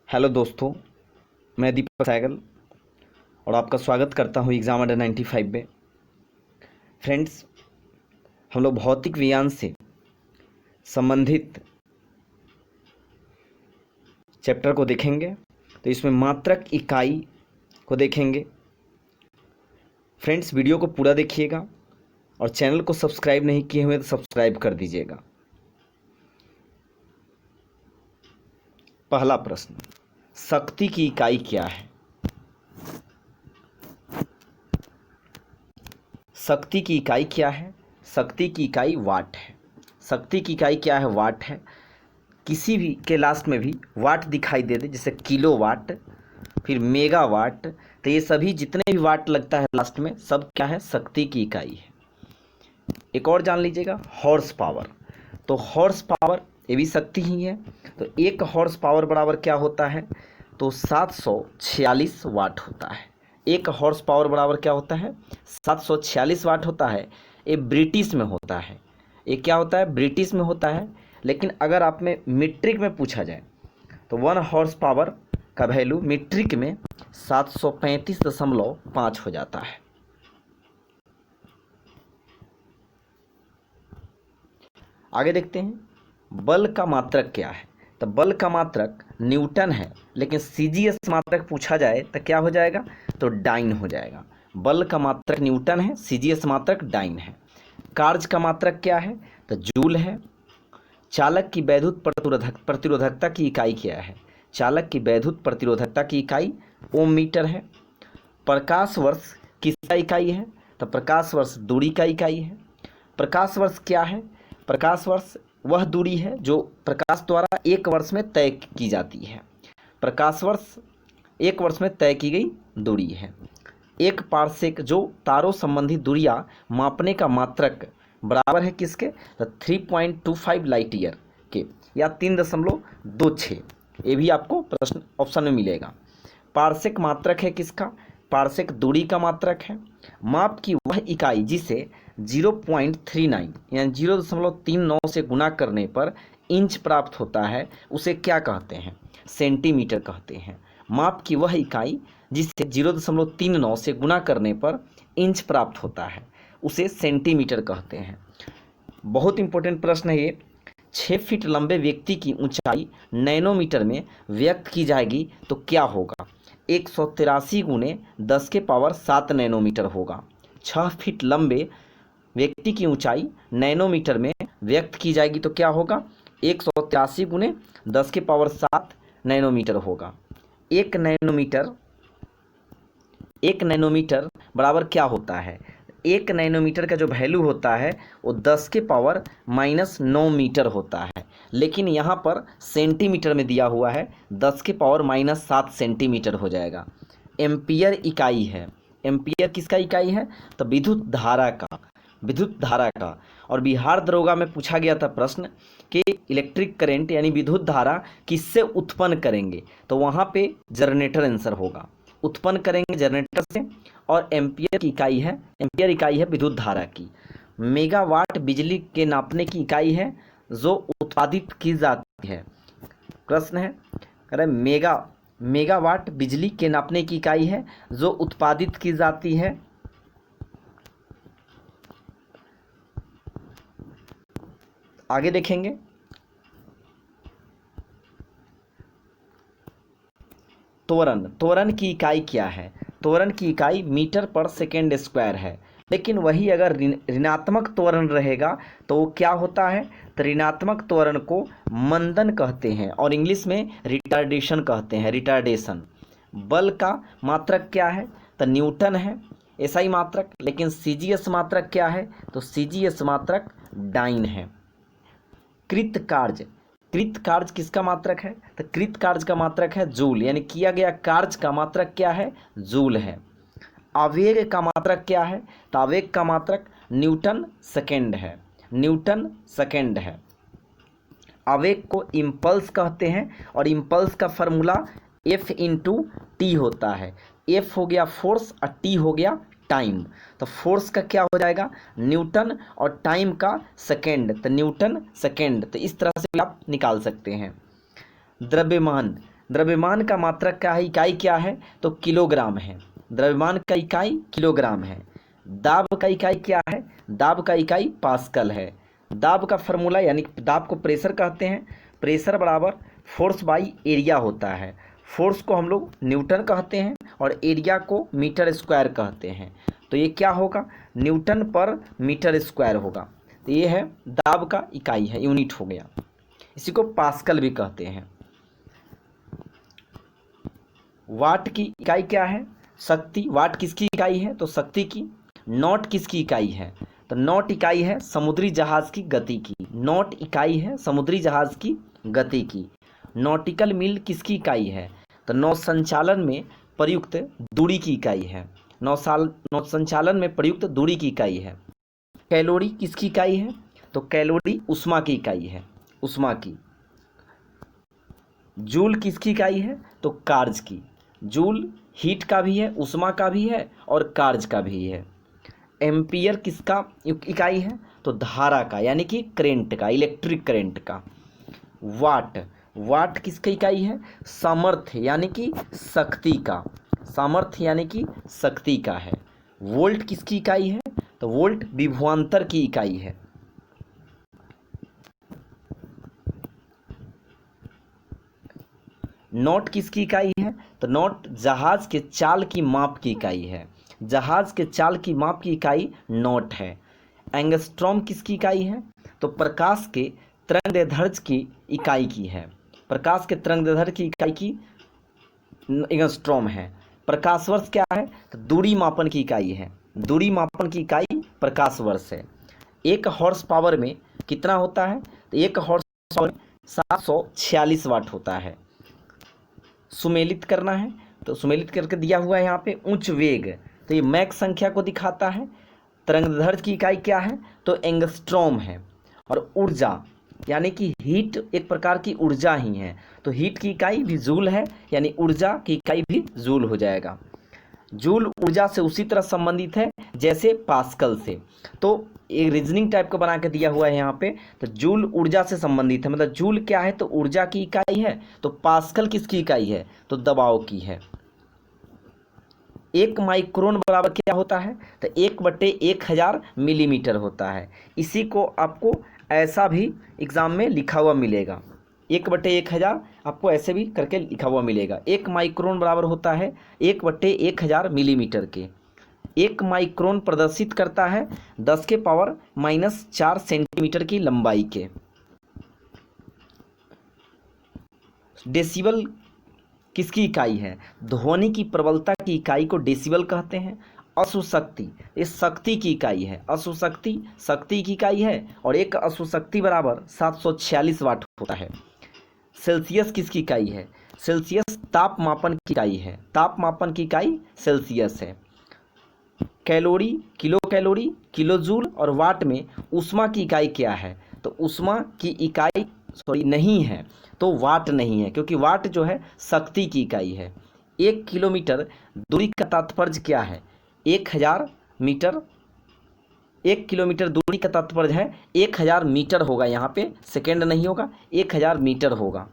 Hello दोस्तों, मैं दीपक सहगल और आपका स्वागत करता हूं एग्ज़ाम अंडर 95 में। फ्रेंड्स, हम लोग भौतिक विज्ञान से संबंधित चैप्टर को देखेंगे। तो इसमें मात्रक इकाई को देखेंगे। फ्रेंड्स, वीडियो को पूरा देखिएगा और चैनल को सब्सक्राइब नहीं किए हुए तो सब्सक्राइब कर दीजिएगा। पहला प्रश्न, शक्ति की इकाई क्या है? शक्ति की इकाई क्या है? शक्ति की इकाई वाट है। शक्ति की इकाई क्या है? वाट है। किसी भी के लास्ट में भी वाट दिखाई दे दे, जैसे किलो वाट, फिर मेगा वाट, तो ये सभी जितने भी वाट लगता है लास्ट में, सब क्या है? शक्ति की इकाई है। एक और जान लीजिएगा, हॉर्स पावर। तो हॉर्स पावर ये भी शक्ति ही है। तो एक हॉर्स पावर बराबर क्या होता है? तो 746 वाट होता है। एक हॉर्स पावर बराबर क्या होता है? 746 वाट होता है। ये ब्रिटिश में होता है। ये क्या होता है? ब्रिटिश में होता है। लेकिन अगर आप में मीट्रिक में पूछा जाए तो 1 हॉर्स पावर का वैल्यू मीट्रिक में 735.5 हो जाता है। आगे देखते हैं, बल का मात्रक क्या है? तो बल का मात्रक न्यूटन है, लेकिन सीजीएस मात्रक पूछा जाए तो क्या हो जाएगा? तो डाइन हो जाएगा। बल का मात्रक न्यूटन है, सीजीएस मात्रक डाइन है। कार्य का मात्रक क्या है? तो जूल है। चालक की वैद्युत प्रतिरोधकता की इकाई क्या है? चालक की वैद्युत प्रतिरोधकता की इकाई ओम मीटर है। प्रकाश वर्ष किसका इकाई है? तो प्रकाश वर्ष दूरी का इकाई है। प्रकाश वर्ष क्या है? प्रकाश वर्ष वह दूरी है जो प्रकाश द्वारा एक वर्ष में तय की जाती है। प्रकाश वर्ष एक वर्ष में तय की गई दूरी है। एक पारसेक जो तारों संबंधी दूरियां मापने का मात्रक बराबर है किसके? तो 3.25 लाइट ईयर के, या 3.26। ये भी आपको प्रश्न ऑप्शन में मिलेगा। पारसेक मात्रक है किसका? पारसेक दूरी का मात्रक है। माप की वह इकाई जिसे 0.39 यानी 0.39 से गुना करने पर इंच प्राप्त होता है, उसे क्या कहते हैं? सेंटीमीटर कहते हैं। माप की वह इकाई जिसे 0.39 से गुना करने पर इंच प्राप्त होता है, उसे सेंटीमीटर कहते हैं। बहुत इंपॉर्टेंट प्रश्न है ये। 6 फीट लंबे व्यक्ति की ऊंचाई नैनोमीटर में व्यक्त की जाएगी तो क्या होगा? 183 गुणे 10 के पावर 7 नैनोमीटर होगा। 6 फीट लंबे व्यक्ति की ऊंचाई नैनोमीटर में व्यक्त की जाएगी तो क्या होगा? 183 गुणे 10 के पावर 7 नैनोमीटर होगा। एक नैनोमीटर बराबर क्या होता है? एक नैनोमीटर का जो वैल्यू होता है वो 10 के पावर -9 मीटर होता है, लेकिन यहाँ पर सेंटीमीटर में दिया हुआ है, 10 के पावर -7 सेंटीमीटर हो जाएगा। एम्पियर इकाई है। एम्पियर किसका इकाई है? तो विद्युत धारा का। और बिहार दरोगा में पूछा गया था प्रश्न कि इलेक्ट्रिक करंट यानी विद्युत धारा किससे उत्पन्न करेंगे? तो वहाँ पे जनरेटर आंसर होगा। उत्पन्न करेंगे जनरेटर से। और एम्पियर इकाई है विद्युत धारा की। मेगावाट बिजली के नापने की इकाई है जो उत्पादित की जाती है। प्रश्न है, कह रहे मेगावाट बिजली के नापने की इकाई है जो उत्पादित की जाती है। आगे देखेंगे, त्वरण की इकाई क्या है? त्वरण की इकाई मीटर पर सेकेंड स्क्वायर है। लेकिन वही अगर ऋणात्मक त्वरण रहेगा तो वो क्या होता है? तो ऋणात्मक त्वरण को मंदन कहते हैं और इंग्लिश में रिटार्डेशन कहते हैं। रिटार्डेशन। बल का मात्रक क्या है? तो न्यूटन है, एसआई मात्रक। लेकिन सीजीएस मात्रक क्या है? तो सीजीएस मात्रक डाइन है। कृत कार्य किसका मात्रक है? तो कृत कार्य का मात्रक है जूल, यानी किया गया कार्य का मात्रक क्या है? जूल है। आवेग का मात्रक क्या है? तो आवेग का मात्रक न्यूटन सेकेंड है। आवेग को इम्पल्स कहते हैं और इम्पल्स का फॉर्मूला F/T होता है। F हो गया फोर्स और T हो गया टाइम। तो फोर्स का क्या हो जाएगा? न्यूटन, और टाइम का सेकेंड, तो न्यूटन सेकेंड। तो इस तरह से आप निकाल सकते हैं। द्रव्यमान द्रव्यमान का मात्रक क्या है, इकाई क्या है, तो किलोग्राम है। द्रव्यमान का इकाई किलोग्राम है। दाब का इकाई क्या है, दाब का इकाई पास्कल है। दाब का फॉर्मूला यानी दाब को प्रेशर कहते हैं, प्रेशर बराबर फोर्स बाई एरिया होता है। फोर्स को हम लोग न्यूटन कहते हैं और एरिया को मीटर स्क्वायर कहते हैं। तो ये क्या होगा, न्यूटन पर मीटर स्क्वायर होगा। तो ये है दाब का इकाई है, यूनिट हो गया। इसी को पास्कल भी कहते हैं। वाट की इकाई क्या है, शक्ति। वाट किसकी इकाई है, तो शक्ति की। नॉट किसकी इकाई है, तो नॉट इकाई है समुद्री जहाज की गति की। नॉट इकाई है समुद्री जहाज की गति की। नॉटिकल मील किसकी इकाई है, तो नौ संचालन में प्रयुक्त दूरी की इकाई है। नौ संचालन में प्रयुक्त दूरी की इकाई है। कैलोरी किसकी इकाई है, तो कैलोरी ऊष्मा की इकाई है, ऊष्मा की। जूल किसकी इकाई है, तो कार्ज की। जूल हीट का भी है, ऊष्मा का भी है और कार्ज का भी है। एम्पियर किसका इकाई है, तो धारा का यानी कि करंट का, इलेक्ट्रिक करंट का। वाट, वाट किसकी इकाई है, सामर्थ्य यानी कि शक्ति का, सामर्थ्य यानी कि शक्ति का है। वोल्ट किसकी इकाई है, तो वोल्ट विभवांतर की इकाई है। नॉट किसकी इकाई है, तो नॉट जहाज के चाल की माप की इकाई है। जहाज के चाल की माप की इकाई नॉट है। एंगस्ट्रॉम किसकी इकाई है, तो प्रकाश के तरंगदैर्ध्य की इकाई की है। प्रकाश के तरंगदैर्ध्य की इकाई की एंगस्ट्रॉम है। प्रकाश वर्ष क्या है, तो दूरी मापन की इकाई है। दूरी मापन की इकाई प्रकाश वर्ष है। एक हॉर्स पावर में कितना होता है, तो एक हॉर्स पावर 746 वाट होता है। सुमेलित करना है, तो सुमेलित करके दिया हुआ है यहाँ पे उच्च वेग, तो ये मैक संख्या को दिखाता है। तरंगदैर्ध्य की इकाई क्या है, तो एंगस्ट्रॉम है। और ऊर्जा यानी कि हीट एक प्रकार की ऊर्जा ही है, तो हीट की इकाई भी जूल है, यानी ऊर्जा की इकाई भी जूल हो जाएगा। जूल ऊर्जा से उसी तरह संबंधित है जैसे पास्कल से। तो एक रीजनिंग टाइप का बना के दिया हुआ है यहाँ पे, तो जूल ऊर्जा से संबंधित है, मतलब जूल क्या है, तो ऊर्जा की इकाई है। तो पास्कल किसकी इकाई है, तो दबाव की है। एक माइक्रोन बराबर क्या होता है, तो 1/1000 मिलीमीटर होता है। इसी को आपको ऐसा भी एग्जाम में लिखा हुआ मिलेगा, 1/1000 आपको ऐसे भी करके लिखा हुआ मिलेगा। एक माइक्रोन बराबर होता है 1/1000 मिलीमीटर के। एक माइक्रोन प्रदर्शित करता है 10⁻⁻4 सेंटीमीटर की लंबाई के। डेसिबल किसकी इकाई है, ध्वनि की प्रबलता की इकाई को डेसिबल कहते हैं। अशुशक्ति इस शक्ति की इकाई है, अशुशक्ति शक्ति की इकाई है, और एक अशुशक्ति बराबर 746 वाट होता है। सेल्सियस किसकी इकाई है, सेल्सियस तापमापन की इकाई है, तापमापन की इकाई सेल्सियस है। Calorie, kilo calorie, kilo joule और वाट में ऊष्मा की इकाई क्या है, तो ऊष्मा की इकाई नहीं है, तो वाट नहीं है, क्योंकि वाट जो है शक्ति की इकाई है। 1 किलोमीटर दूरी का तात्पर्य क्या है, 1000 मीटर। 1 किलोमीटर दूरी का तात्पर्य है 1000 मीटर होगा, यहाँ पे सेकेंड नहीं होगा, 1000 मीटर होगा।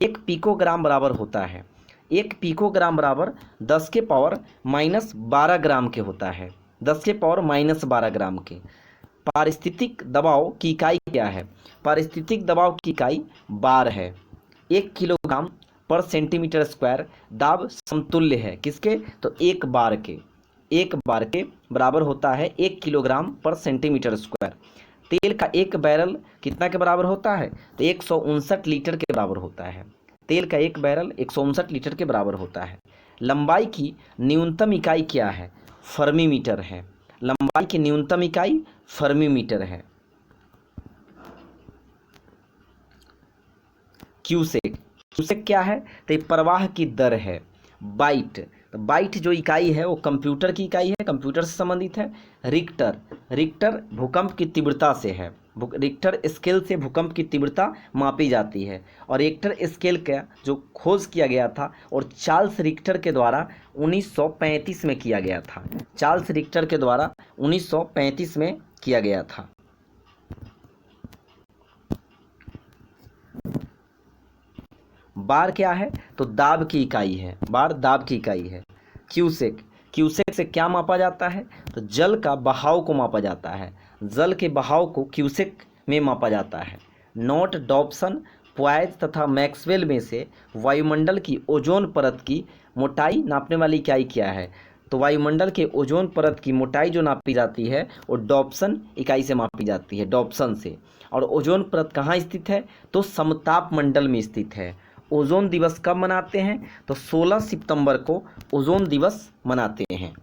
1 पिकोग्राम बराबर होता है, 1 पिकोग्राम बराबर 10⁻⁻12 ग्राम के होता है, 10⁻⁻12 ग्राम के। पारिस्थितिक दबाव की इकाई क्या है, पारिस्थितिक दबाव की इकाई बार है। 1 किलोग्राम पर सेंटीमीटर स्क्वायर दाब समतुल्य है किसके, तो एक बार के। एक बार के बराबर होता है 1 किलोग्राम पर सेंटीमीटर स्क्वायर। तेल का एक बैरल कितना के बराबर होता है, तो 159 लीटर के बराबर होता है। तेल का एक बैरल 159 लीटर के बराबर होता है। लंबाई की न्यूनतम इकाई क्या है, फर्मी मीटर है। लंबाई की न्यूनतम इकाई फर्मी मीटर है। क्यूसेक, क्यूसेक क्या है, तो प्रवाह की दर है। बाइट, तो बाइट जो इकाई है वो कंप्यूटर की इकाई है, कंप्यूटर से संबंधित है। रिक्टर, रिक्टर भूकंप की तीव्रता से है, रिक्टर स्केल से भूकंप की तीव्रता मापी जाती है। और रिक्टर स्केल का जो खोज किया गया था और चार्ल्स रिक्टर के द्वारा 1935 में किया गया था, चार्ल्स रिक्टर के द्वारा 1935 में किया गया था। बार क्या है? तो दाब की इकाई है, बार दाब की इकाई है। क्यूसेक, क्यूसेक से क्या मापा जाता है? तो जल का बहाव को मापा जाता है, जल के बहाव को क्यूसेक में मापा जाता है। नोट डॉप्सन, पॉइज तथा मैक्सवेल में से वायुमंडल की ओजोन परत की मोटाई नापने वाली इकाई क्या है? तो वायुमंडल के ओजोन परत की मोटाई जो नापी जाती है वो डॉप्सन इकाई से मापी जाती है, डॉप्सन से। और ओजोन परत कहाँ स्थित है? तो समताप मंडल में स्थित है। ओजोन दिवस कब मनाते हैं? तो 16 सितंबर को ओजोन दिवस मनाते हैं।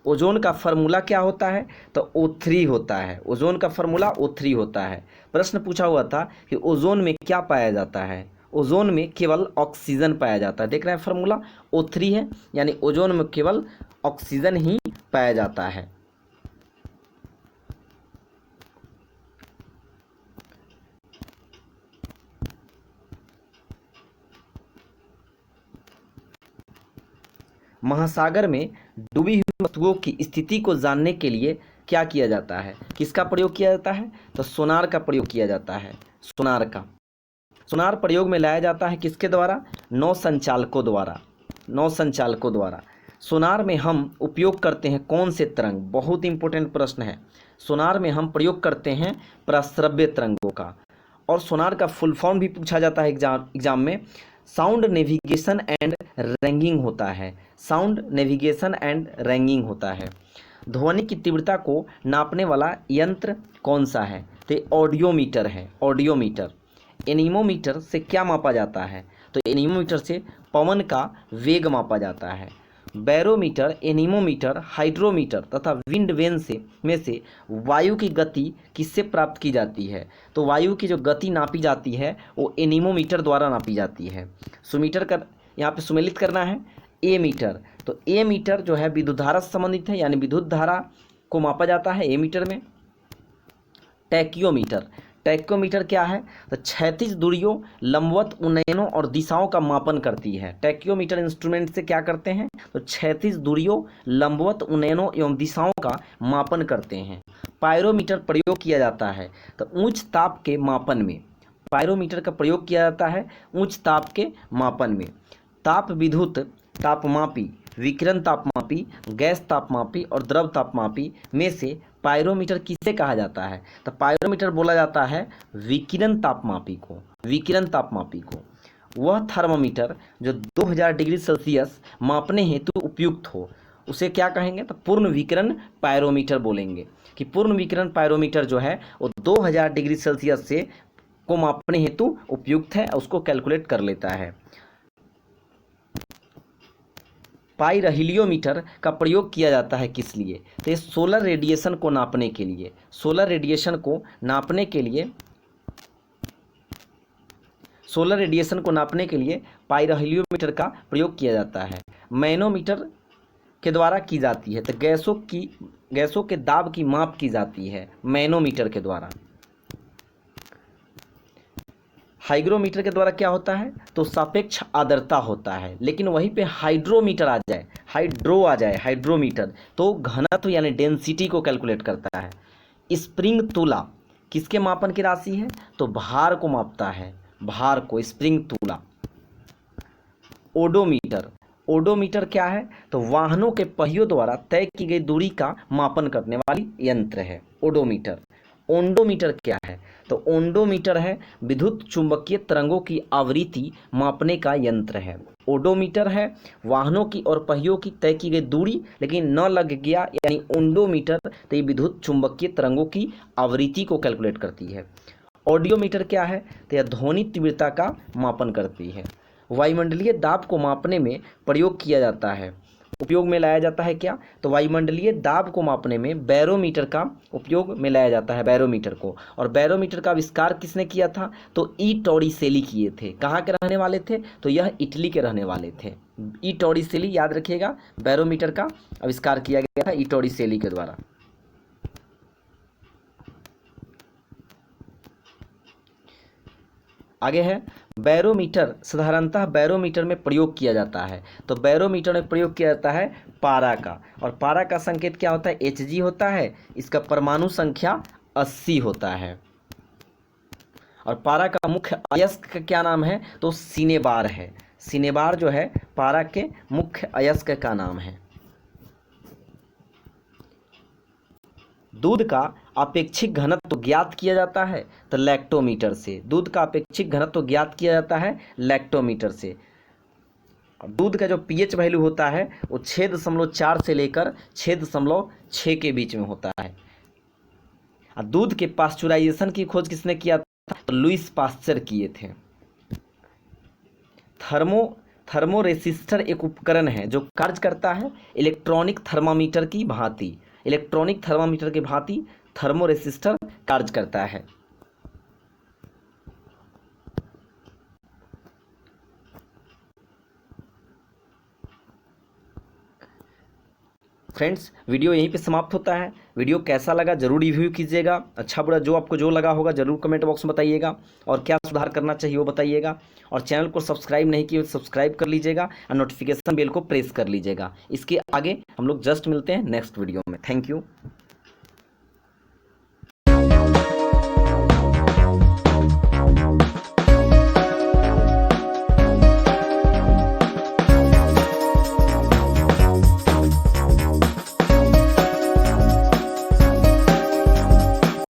ओजोन का फार्मूला क्या होता है? तो O3 होता है। ओजोन का फार्मूला O3 होता है। प्रश्न पूछा हुआ था कि ओजोन में क्या पाया जाता है? ओजोन में केवल ऑक्सीजन पाया जाता है। देख रहे हैं फार्मूला O3 है, यानी ओजोन में केवल ऑक्सीजन ही पाया जाता है। महासागर में डूबी हुई वस्तुओं की स्थिति को जानने के लिए क्या किया जाता है? किसका प्रयोग किया जाता है? तो सोनार का प्रयोग किया जाता है। सोनार का, सोनार प्रयोग में लाया जाता है किसके द्वारा? नौ संचालकों द्वारा, नौ संचालकों द्वारा। सोनार में हम उपयोग करते हैं कौन से तरंग? बहुत इंपॉर्टेंट प्रश्न है। सोनार में हम प्रयोग करते हैं प्रस्रव्य तरंगों का। और सोनार का फुल फॉर्म भी पूछा जाता है एग्जाम में। साउंड नेविगेशन एंड रैंगिंग होता है, साउंड नेविगेशन एंड रैंगिंग होता है। ध्वनि की तीव्रता को नापने वाला यंत्र कौन सा है? तो ऑडियोमीटर है, ऑडियोमीटर। एनीमोमीटर से क्या मापा जाता है? तो एनीमोमीटर से पवन का वेग मापा जाता है। बैरोमीटर, एनीमोमीटर, हाइड्रोमीटर तथा विंड वेन से वायु की गति किससे प्राप्त की जाती है? तो वायु की जो गति नापी जाती है वो एनीमोमीटर द्वारा नापी जाती है। सुमीटर का यहाँ पे सुमेलित करना है ए मीटर। तो ए मीटर जो है विद्युत धारा से संबंधित है, यानी विद्युत धारा को मापा जाता है ए मीटर में। टैक्योमीटर, टैक्योमीटर क्या है? तो क्षैतिज दूरियों, लंबवत उन्नयनों और दिशाओं का मापन करती है। टैक्योमीटर इंस्ट्रूमेंट से क्या करते हैं? तो क्षैतिज दूरियों, लंबवत उन्नयनों एवं दिशाओं का मापन करते हैं। पायरोमीटर प्रयोग किया जाता है तो उच्च ताप के मापन में, पायरोमीटर का प्रयोग किया जाता है उच्च ताप के मापन में। ताप विद्युत तापमापी, विकिरण तापमापी, गैस तापमापी और द्रव तापमापी में से पायरोमीटर किसे कहा जाता है? तो पायरोमीटर बोला जाता है विकिरण तापमापी को, विकिरण तापमापी को। वह थर्मामीटर जो 2000 डिग्री सेल्सियस मापने हेतु उपयुक्त हो उसे क्या कहेंगे? तो पूर्ण विकिरण पायरोमीटर बोलेंगे कि पूर्ण विकिरण पायरोमीटर जो है वो 2000 डिग्री सेल्सियस से को मापने हेतु उपयुक्त है, उसको कैलकुलेट कर लेता है। पाइरहेलियोमीटर का प्रयोग किया जाता है किस लिए? तो ये सोलर रेडिएशन को नापने के लिए, सोलर रेडिएशन को नापने के लिए, सोलर रेडिएशन को नापने के लिए पाइरहेलियोमीटर का प्रयोग किया जाता है। मैनोमीटर के द्वारा की जाती है तो गैसों के दाब की माप की जाती है मैनोमीटर के द्वारा। हाइग्रोमीटर के द्वारा क्या होता है? तो सापेक्ष आर्द्रता होता है। लेकिन वहीं पे हाइड्रोमीटर आ जाए, हाइड्रो आ जाए, हाइड्रोमीटर तो घनत्व यानी डेंसिटी को कैलकुलेट करता है। स्प्रिंग तुला किसके मापन की राशि है? तो भार को मापता है, भार को स्प्रिंग तुला। ओडोमीटर, ओडोमीटर क्या है? तो वाहनों के पहियों द्वारा तय की गई दूरी का मापन करने वाली यंत्र है ओडोमीटर। ओंडोमीटर क्या है? तो ओंडोमीटर है विद्युत चुंबकीय तरंगों की आवृत्ति मापने का यंत्र है। ओडोमीटर है वाहनों की और पहियों की तय की गई दूरी लेकिन न लग गया, यानी ओंडोमीटर तो ये विद्युत चुंबकीय तरंगों की आवृत्ति को कैलकुलेट करती है। ऑडियोमीटर क्या है? तो यह ध्वनि तीव्रता का मापन करती है। वायुमंडलीय दाब को मापने में प्रयोग किया जाता है, उपयोग में लाया जाता है क्या? तो वायुमंडलीय दाब को मापने में बैरोमीटर का उपयोग में लाया जाता है, बैरोमीटर को। और बैरोमीटर का आविष्कार किसने किया था? तो ई टॉरिसेली किए थे। कहाँ के रहने वाले थे? तो यह इटली के रहने वाले थे। ई टॉरिसेली याद रखिएगा, बैरोमीटर का आविष्कार किया गया था ई टॉरिसेली के द्वारा। आगे है बैरोमीटर। साधारणतः बैरोमीटर में प्रयोग किया जाता है तो बैरोमीटर में प्रयोग किया जाता है पारा का। और पारा का संकेत क्या होता है? Hg होता है। इसका परमाणु संख्या 80 होता है। और पारा का मुख्य अयस्क का क्या नाम है? तो सिनेबार है। सिनेबार जो है पारा के मुख्य अयस्क का नाम है। दूध का अपेक्षिक घनत्व ज्ञात किया जाता है तो लैक्टोमीटर से। दूध का अपेक्षिक घनत्व ज्ञात किया जाता है लैक्टोमीटर से। और दूध का जो पीएच वैल्यू होता है वो 6.4 से लेकर 6.6 के बीच में होता है। और दूध के पास्चुराइजेशन की खोज किसने किया था? तो लुईस पास्चर किए थे। थर्मोरेसिस्टर एक उपकरण है जो कार्य करता है इलेक्ट्रॉनिक थर्मामीटर की भांति। इलेक्ट्रॉनिक थर्मामीटर की भांति थर्मोरेसिस्टर कार्य करता है। फ्रेंड्स, वीडियो यहीं पे समाप्त होता है। वीडियो कैसा लगा जरूर रिव्यू कीजिएगा। अच्छा बुरा जो आपको जो लगा होगा जरूर कमेंट बॉक्स में बताइएगा, और क्या सुधार करना चाहिए वो बताइएगा। और चैनल को सब्सक्राइब नहीं किए तो सब्सक्राइब कर लीजिएगा और नोटिफिकेशन बेल को प्रेस कर लीजिएगा। इसके आगे हम लोग जस्ट मिलते हैं नेक्स्ट वीडियो में। Thank you.